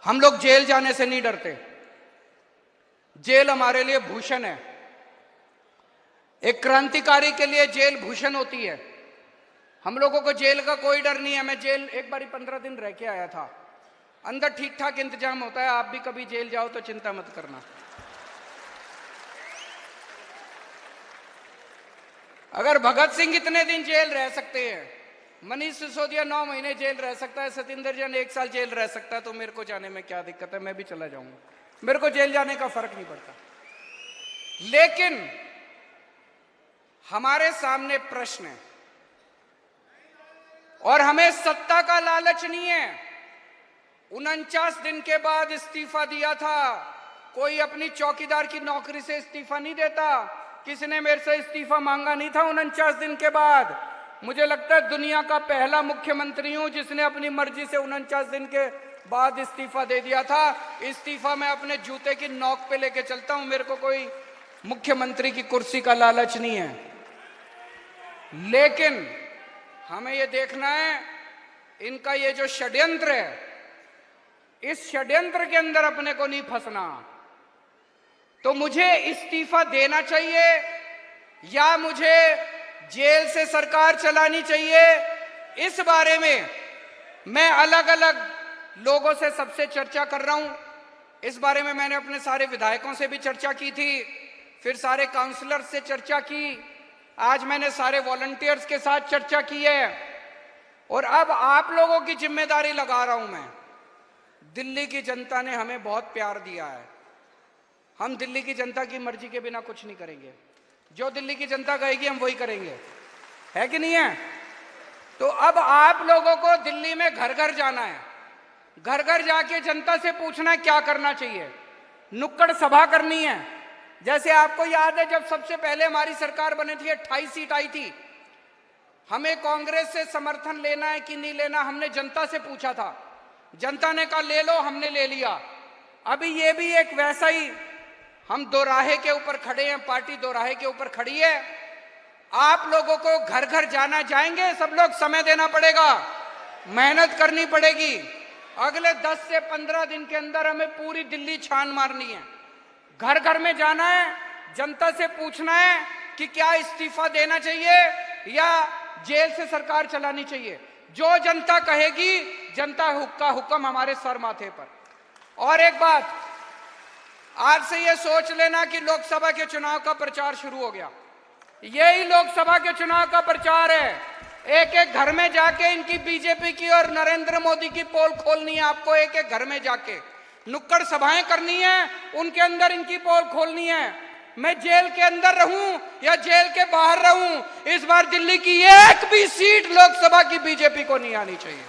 हम लोग जेल जाने से नहीं डरते। जेल हमारे लिए भूषण है। एक क्रांतिकारी के लिए जेल भूषण होती है। हम लोगों को जेल का कोई डर नहीं है। मैं जेल एक बारी 15 दिन रह के आया था। अंदर ठीक ठाक इंतजाम होता है। आप भी कभी जेल जाओ तो चिंता मत करना। अगर भगत सिंह इतने दिन जेल रह सकते हैं, मनीष सिसोदिया 9 महीने जेल रह सकता है, सतिंदर जैन 1 साल जेल रह सकता है, तो मेरे को जाने में क्या दिक्कत है? मैं भी चला जाऊंगा। मेरे को जेल जाने का फर्क नहीं पड़ता। लेकिन हमारे सामने प्रश्न है और हमें सत्ता का लालच नहीं है। 49 दिन के बाद इस्तीफा दिया था। कोई अपनी चौकीदार की नौकरी से इस्तीफा नहीं देता। किसी ने मेरे से इस्तीफा मांगा नहीं था 49 दिन के बाद। मुझे लगता है दुनिया का पहला मुख्यमंत्री हूं जिसने अपनी मर्जी से 49 दिन के बाद इस्तीफा दे दिया था। इस्तीफा मैं अपने जूते की नोक पे लेके चलता हूं। मेरे को कोई मुख्यमंत्री की कुर्सी का लालच नहीं है। लेकिन हमें यह देखना है इनका ये जो षड्यंत्र है, इस षड्यंत्र के अंदर अपने को नहीं फंसना। तो मुझे इस्तीफा देना चाहिए या मुझे जेल से सरकार चलानी चाहिए? इस बारे में मैं अलग अलग लोगों से सबसे चर्चा कर रहा हूं। इस बारे में मैंने अपने सारे विधायकों से भी चर्चा की थी, फिर सारे काउंसलर से चर्चा की, आज मैंने सारे वॉलंटियर्स के साथ चर्चा की है और अब आप लोगों की जिम्मेदारी लगा रहा हूं मैं। दिल्ली की जनता ने हमें बहुत प्यार दिया है। हम दिल्ली की जनता की मर्जी के बिना कुछ नहीं करेंगे। जो दिल्ली की जनता कहेगी हम वही करेंगे, है कि नहीं है? तो अब आप लोगों को दिल्ली में घर घर जाना है। घर घर जाके जनता से पूछना है क्या करना चाहिए। नुक्कड़ सभा करनी है। जैसे आपको याद है जब सबसे पहले हमारी सरकार बनी थी 28 सीट आई थी। हमें कांग्रेस से समर्थन लेना है कि नहीं लेना, हमने जनता से पूछा था। जनता ने कहा ले लो, हमने ले लिया। अभी ये भी एक वैसा ही, हम दोराहे के ऊपर खड़े हैं, पार्टी दोराहे के ऊपर खड़ी है। आप लोगों को घर घर जाना, जाएंगे सब लोग, समय देना पड़ेगा, मेहनत करनी पड़ेगी। अगले 10 से 15 दिन के अंदर हमें पूरी दिल्ली छान मारनी है। घर घर में जाना है, जनता से पूछना है कि क्या इस्तीफा देना चाहिए या जेल से सरकार चलानी चाहिए। जो जनता कहेगी, जनता का हुक्म हमारे सर माथे पर। और एक बात, आज से ये सोच लेना कि लोकसभा के चुनाव का प्रचार शुरू हो गया। यही लोकसभा के चुनाव का प्रचार है। एक एक घर में जाके इनकी बीजेपी की और नरेंद्र मोदी की पोल खोलनी है। आपको एक एक घर में जाके नुक्कड़ सभाएं करनी है, उनके अंदर इनकी पोल खोलनी है। मैं जेल के अंदर रहूं या जेल के बाहर रहूं, इस बार दिल्ली की एक भी सीट लोकसभा की बीजेपी को नहीं आनी चाहिए।